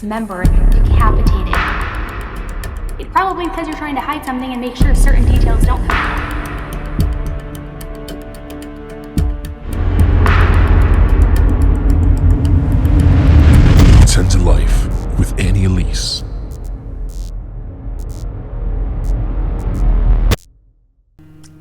dismembered, decapitated. It's probably because you're trying to hide something and make sure certain details don't come out. To Life with Elise.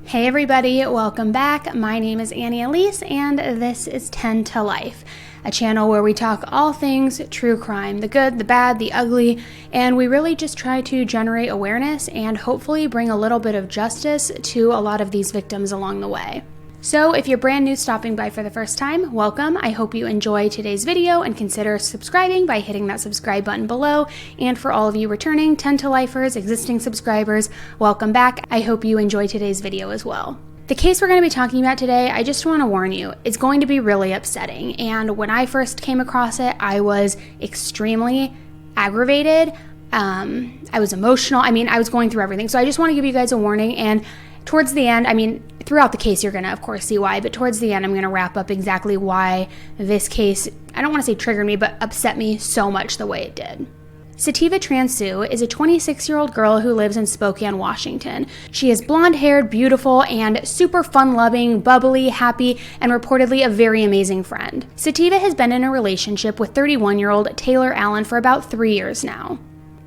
Hey everybody, welcome back. My name is Elise and this is 10 to Life, a channel where we talk all things true crime, the good, the bad, the ugly, and we really just try to generate awareness and hopefully bring a little bit of justice to a lot of these victims along the way. So if you're brand new stopping by for the first time, welcome. I hope you enjoy today's video and consider subscribing by hitting that subscribe button below. And for all of you returning 10 to Lifers, existing subscribers, welcome back. I hope you enjoy today's video as well. The case we're going to be talking about today, I just want to warn you, it's going to be really upsetting. And when I first came across it, I was extremely aggravated. I was emotional. I was going through everything. So I just want to give you guys a warning. And towards the end, throughout the case, you're going to, of course, see why, but towards the end, I'm going to wrap up exactly why this case, I don't want to say triggered me, but upset me so much the way it did. Sativa Transue is a 26-year-old girl who lives in Spokane, Washington. She is blonde-haired, beautiful, and super fun-loving, bubbly, happy, and reportedly a very amazing friend. Sativa has been in a relationship with 31-year-old Taylor Allen for about 3 years now.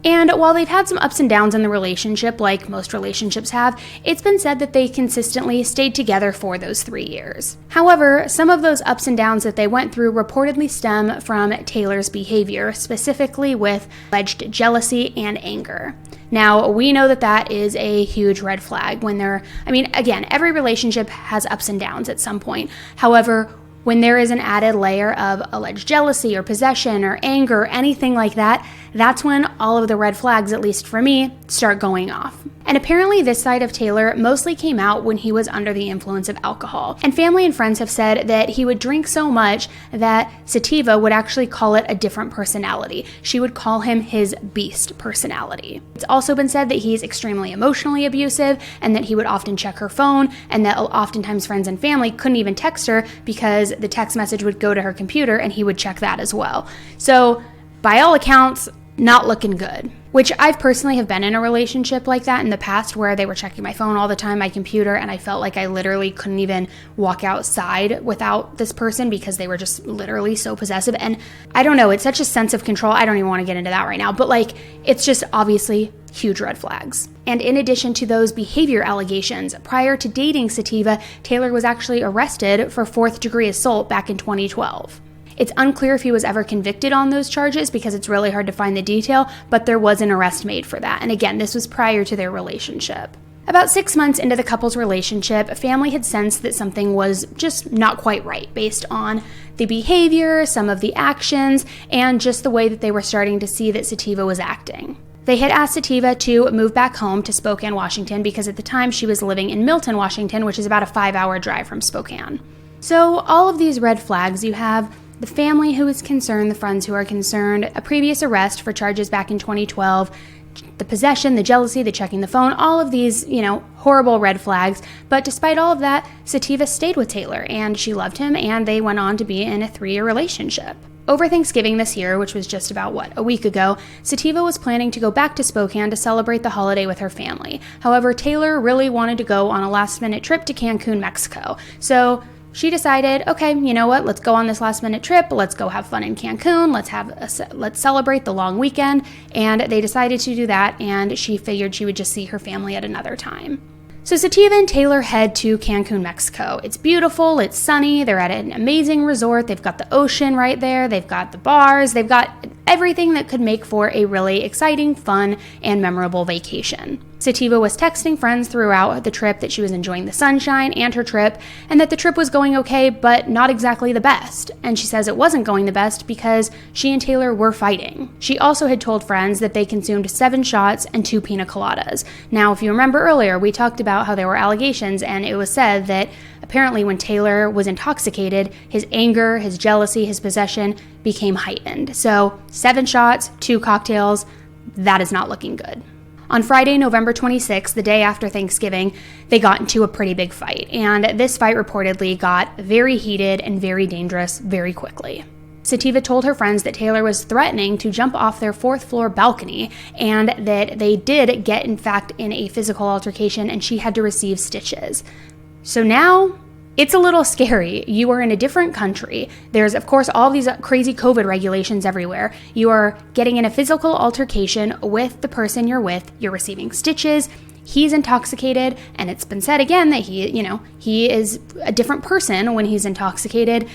And while they've had some ups and downs in the relationship, like most relationships have, it's been said that they consistently stayed together for those 3 years. However, some of those ups and downs that they went through reportedly stem from Taylor's behavior, specifically with alleged jealousy and anger. Now, we know that that is a huge red flag when again, every relationship has ups and downs at some point. However, when there is an added layer of alleged jealousy or possession or anger or anything like that, that's when all of the red flags, at least for me, start going off. And apparently this side of Taylor mostly came out when he was under the influence of alcohol. And family and friends have said that he would drink so much that Sativa would actually call it a different personality. She would call him his beast personality. It's also been said that he's extremely emotionally abusive and that he would often check her phone, and that oftentimes friends and family couldn't even text her because the text message would go to her computer and he would check that as well. So by all accounts, not looking good. Which I've personally have been in a relationship like that in the past where they were checking my phone all the time, my computer, and I felt like I literally couldn't even walk outside without this person because they were just literally so possessive. And I don't know, it's such a sense of control. I don't even want to get into that right now, but it's just obviously huge red flags. And in addition to those behavior allegations, prior to dating Sativa, Taylor was actually arrested for 4th-degree assault back in 2012. It's unclear if he was ever convicted on those charges because it's really hard to find the detail, but there was an arrest made for that. And again, this was prior to their relationship. About 6 months into the couple's relationship, family had sensed that something was just not quite right based on the behavior, some of the actions, and just the way that they were starting to see that Sativa was acting. They had asked Sativa to move back home to Spokane, Washington, because at the time she was living in Milton, Washington, which is about a 5-hour drive from Spokane. So all of these red flags, you have the family who is concerned, the friends who are concerned, a previous arrest for charges back in 2012, the possession, the jealousy, the checking the phone, all of these, horrible red flags. But despite all of that, Sativa stayed with Taylor and she loved him and they went on to be in a 3-year relationship. Over Thanksgiving this year, which was just about, a week ago, Sativa was planning to go back to Spokane to celebrate the holiday with her family. However, Taylor really wanted to go on a last-minute trip to Cancun, Mexico. So she decided, okay, you know what, let's go on this last-minute trip, let's go have fun in Cancun, let's celebrate the long weekend, and they decided to do that, and she figured she would just see her family at another time. So Sativa and Taylor head to Cancun, Mexico. It's beautiful, it's sunny, they're at an amazing resort, they've got the ocean right there, they've got the bars, they've got everything that could make for a really exciting, fun, and memorable vacation. Sativa was texting friends throughout the trip that she was enjoying the sunshine and her trip, and that the trip was going okay, but not exactly the best. And she says it wasn't going the best because she and Taylor were fighting. She also had told friends that they consumed 7 shots and 2 pina coladas. Now, if you remember earlier, we talked about how there were allegations, and it was said that apparently when Taylor was intoxicated, his anger, his jealousy, his possession became heightened. So 7 shots, 2 cocktails, that is not looking good. On Friday, November 26th, the day after Thanksgiving, they got into a pretty big fight, and this fight reportedly got very heated and very dangerous very quickly. Sativa told her friends that Taylor was threatening to jump off their 4th floor balcony and that they did get, in fact, in a physical altercation and she had to receive stitches. So now it's a little scary. You are in a different country. There's, of course, all these crazy COVID regulations everywhere. You are getting in a physical altercation with the person you're with. You're receiving stitches. He's intoxicated, and it's been said again that he is a different person when he's intoxicated.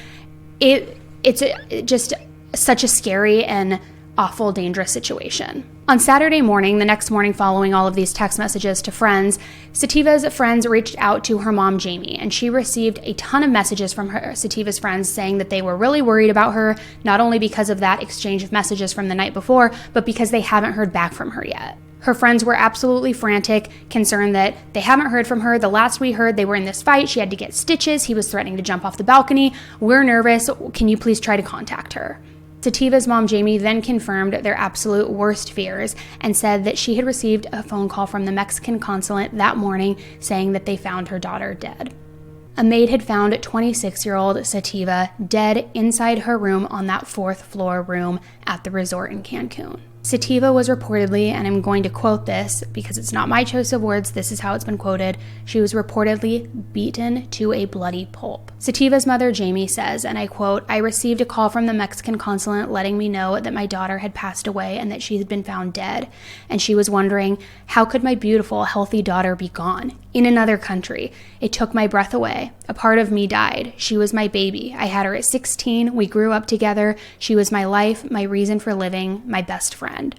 It's just such a scary and awful, dangerous situation. On Saturday morning, the next morning following all of these text messages to friends, Sativa's friends reached out to her mom, Jamie, and she received a ton of messages from Sativa's friends saying that they were really worried about her, not only because of that exchange of messages from the night before, but because they haven't heard back from her yet. Her friends were absolutely frantic, concerned that they haven't heard from her. The last we heard, they were in this fight. She had to get stitches. He was threatening to jump off the balcony. We're nervous. Can you please try to contact her? Sativa's mom, Jamie, then confirmed their absolute worst fears and said that she had received a phone call from the Mexican consulate that morning saying that they found her daughter dead. A maid had found 26-year-old Sativa dead inside her room on that 4th floor room at the resort in Cancun. Sativa was reportedly, and I'm going to quote this because it's not my choice of words, this is how it's been quoted, she was reportedly beaten to a bloody pulp. Sativa's mother, Jamie, says, and I quote, "I received a call from the Mexican consulate letting me know that my daughter had passed away and that she had been found dead. And she was wondering, how could my beautiful, healthy daughter be gone? In another country. It took my breath away. A part of me died. She was my baby. I had her at 16. We grew up together. She was my life, my reason for living, my best friend."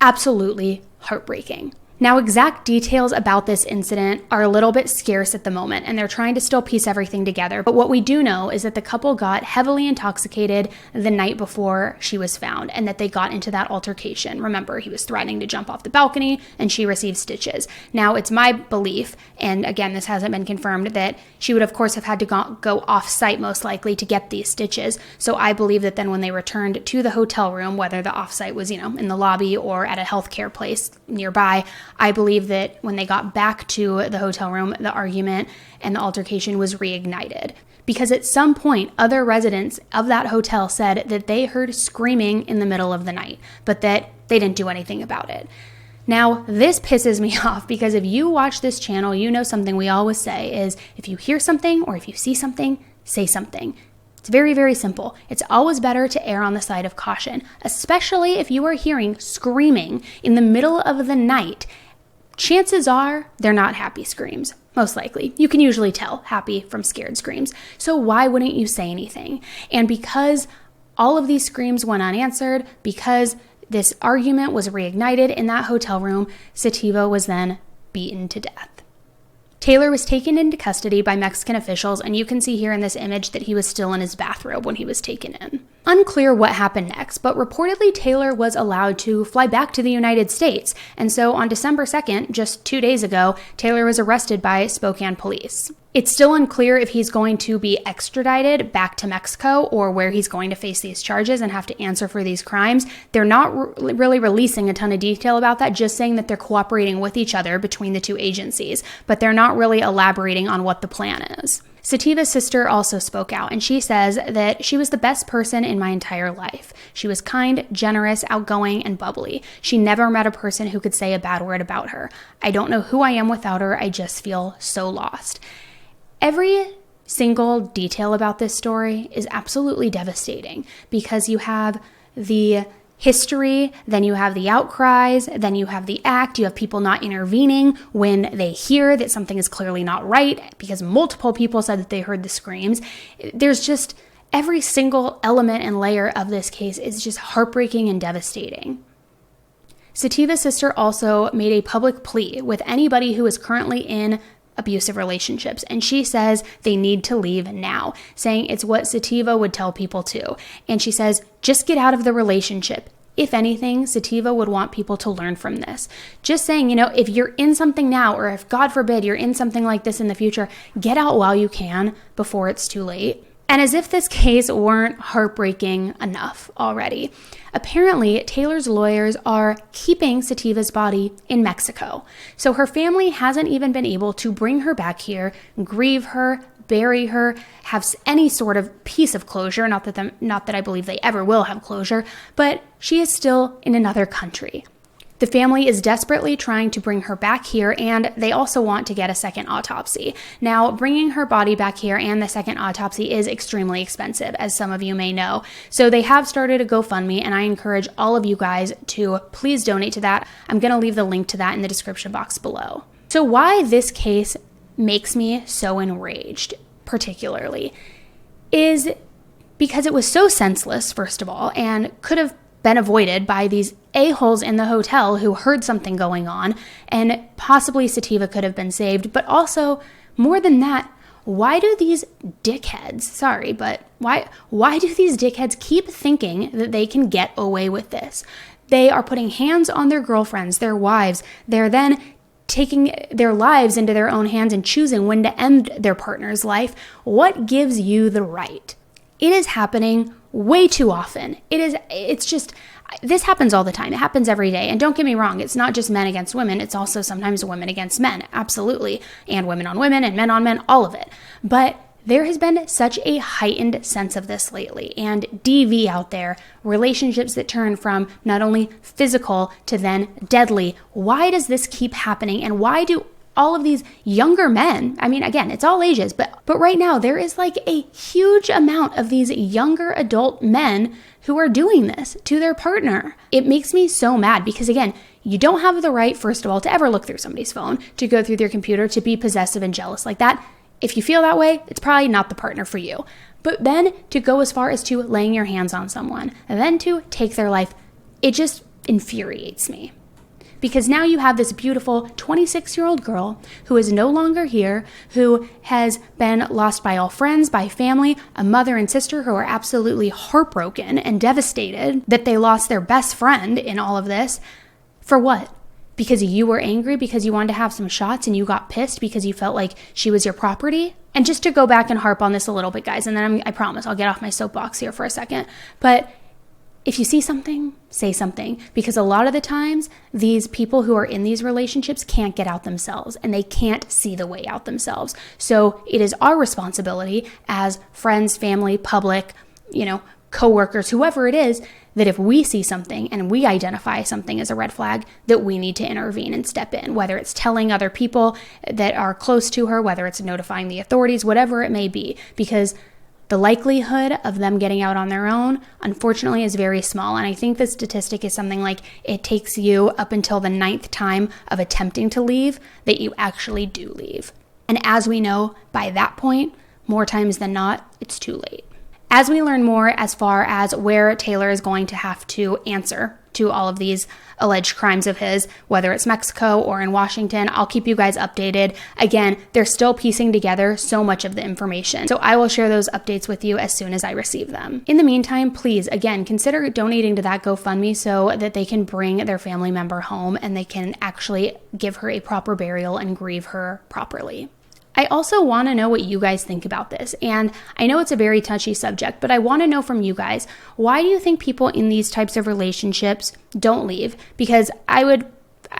Absolutely heartbreaking. Now, exact details about this incident are a little bit scarce at the moment, and they're trying to still piece everything together. But what we do know is that the couple got heavily intoxicated the night before she was found, and that they got into that altercation. Remember, he was threatening to jump off the balcony, and she received stitches. Now, it's my belief, and again, this hasn't been confirmed, that she would, of course, have had to go off-site most likely to get these stitches. So I believe that then when they returned to the hotel room, whether the off-site was, in the lobby or at a healthcare place nearby, I believe that when they got back to the hotel room, the argument and the altercation was reignited. Because at some point, other residents of that hotel said that they heard screaming in the middle of the night, but that they didn't do anything about it. Now, this pisses me off because if you watch this channel, you know something we always say is if you hear something or if you see something, say something. It's very, very simple. It's always better to err on the side of caution, especially if you are hearing screaming in the middle of the night. Chances are they're not happy screams, most likely. You can usually tell happy from scared screams. So why wouldn't you say anything? And because all of these screams went unanswered, because this argument was reignited in that hotel room, Sativa was then beaten to death. Taylor was taken into custody by Mexican officials, and you can see here in this image that he was still in his bathrobe when he was taken in. Unclear what happened next, but reportedly Taylor was allowed to fly back to the United States, and so on December 2nd, just 2 days ago, Taylor was arrested by Spokane police. It's still unclear if he's going to be extradited back to Mexico or where he's going to face these charges and have to answer for these crimes. They're not really releasing a ton of detail about that, just saying that they're cooperating with each other between the two agencies, but they're not really elaborating on what the plan is. Sativa's sister also spoke out, and she says that she was the best person in my entire life. She was kind, generous, outgoing, and bubbly. She never met a person who could say a bad word about her. I don't know who I am without her. I just feel so lost. Every single detail about this story is absolutely devastating because you have the history, then you have the outcries, then you have the act, you have people not intervening when they hear that something is clearly not right because multiple people said that they heard the screams. There's just every single element and layer of this case is just heartbreaking and devastating. Sativa's sister also made a public plea with anybody who is currently in abusive relationships, and she says they need to leave now, saying it's what Sativa would tell people too. And she says, just get out of the relationship. If anything, Sativa would want people to learn from this. Just saying, if you're in something now, or if God forbid you're in something like this in the future, get out while you can before it's too late. And as if this case weren't heartbreaking enough already, apparently Taylor's lawyers are keeping Sativa's body in Mexico. So her family hasn't even been able to bring her back here, grieve her, bury her, have any sort of piece of closure. Not that I believe they ever will have closure, but she is still in another country. The family is desperately trying to bring her back here, and they also want to get a second autopsy. Now, bringing her body back here and the second autopsy is extremely expensive, as some of you may know. So they have started a GoFundMe, and I encourage all of you guys to please donate to that. I'm going to leave the link to that in the description box below. So why this case makes me so enraged, particularly, is because it was so senseless, first of all, and could have been avoided by these a-holes in the hotel who heard something going on, and possibly Sativa could have been saved. But also, more than that, why do these dickheads, why do these dickheads keep thinking that they can get away with this? They are putting hands on their girlfriends, their wives. They're then taking their lives into their own hands and choosing when to end their partner's life. What gives you the right? It is happening way too often. This happens all the time. It happens every day. And don't get me wrong, it's not just men against women. It's also sometimes women against men. Absolutely. And women on women and men on men, all of it. But there has been such a heightened sense of this lately, and DV out there, relationships that turn from not only physical to then deadly. Why does this keep happening? And why do all of these younger men, I mean, again, it's all ages, but right now there is like a huge amount of these younger adult men who are doing this to their partner. It makes me so mad because, again, you don't have the right, first of all, to ever look through somebody's phone, to go through their computer, to be possessive and jealous like that. If you feel that way, it's probably not the partner for you. But then to go as far as to laying your hands on someone and then to take their life, it just infuriates me. Because now you have this beautiful 26-year-old girl who is no longer here, who has been lost by all friends, by family, a mother and sister who are absolutely heartbroken and devastated that they lost their best friend in all of this. For what? Because you were angry, because you wanted to have some shots and you got pissed because you felt like she was your property? And just to go back and harp on this a little bit, guys, and then I promise I'll get off my soapbox here for a second. But if you see something, say something, because a lot of the times these people who are in these relationships can't get out themselves and they can't see the way out themselves. So it is our responsibility as friends, family, public, coworkers, whoever it is, that if we see something and we identify something as a red flag, that we need to intervene and step in, whether it's telling other people that are close to her, whether it's notifying the authorities, whatever it may be, because the likelihood of them getting out on their own, unfortunately, is very small. And I think the statistic is something like it takes you up until the 9th time of attempting to leave that you actually do leave. And as we know, by that point, more times than not, it's too late. As we learn more as far as where Taylor is going to have to answer to all of these alleged crimes of his, whether it's Mexico or in Washington, I'll keep you guys updated. Again, they're still piecing together so much of the information, so I will share those updates with you as soon as I receive them. In the meantime, please, again, consider donating to that GoFundMe so that they can bring their family member home and they can actually give her a proper burial and grieve her properly. I also want to know what you guys think about this. And I know it's a very touchy subject, but I want to know from you guys, why do you think people in these types of relationships don't leave? Because I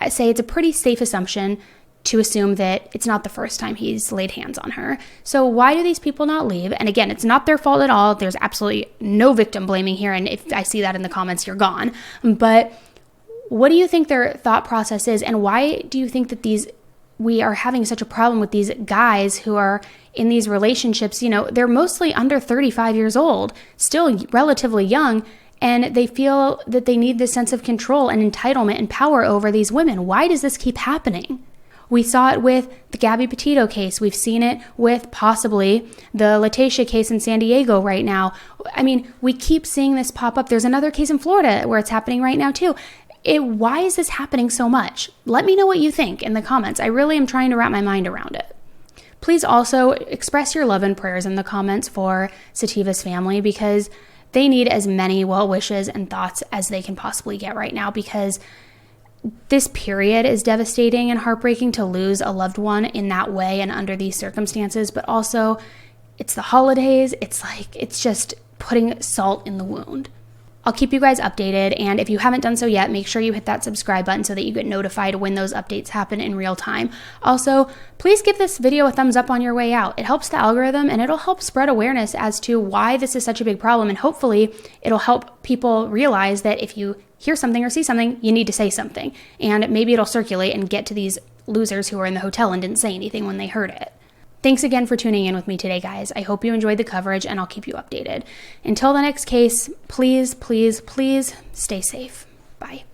say it's a pretty safe assumption to assume that it's not the first time he's laid hands on her. So why do these people not leave? And again, it's not their fault at all. There's absolutely no victim blaming here. And if I see that in the comments, you're gone. But what do you think their thought process is? And why do you think that we are having such a problem with these guys who are in these relationships? They're mostly under 35 years old, still relatively young, and they feel that they need this sense of control and entitlement and power over these women. Why does this keep happening? We saw it with the Gabby Petito case. We've seen it with possibly the Letitia case in San Diego right now. I mean, we keep seeing this pop up. There's another case in Florida where it's happening right now too. Why is this happening so much? Let me know what you think in the comments. I really am trying to wrap my mind around it. Please also express your love and prayers in the comments for Sativa's family, because they need as many well wishes and thoughts as they can possibly get right now, because this period is devastating and heartbreaking to lose a loved one in that way and under these circumstances. But also, it's the holidays. It's just putting salt in the wound. I'll keep you guys updated, and if you haven't done so yet, make sure you hit that subscribe button so that you get notified when those updates happen in real time. Also, please give this video a thumbs up on your way out. It helps the algorithm, and it'll help spread awareness as to why this is such a big problem, and hopefully it'll help people realize that if you hear something or see something, you need to say something, and maybe it'll circulate and get to these losers who were in the hotel and didn't say anything when they heard it. Thanks again for tuning in with me today, guys. I hope you enjoyed the coverage, and I'll keep you updated. Until the next case, please, please, please stay safe. Bye.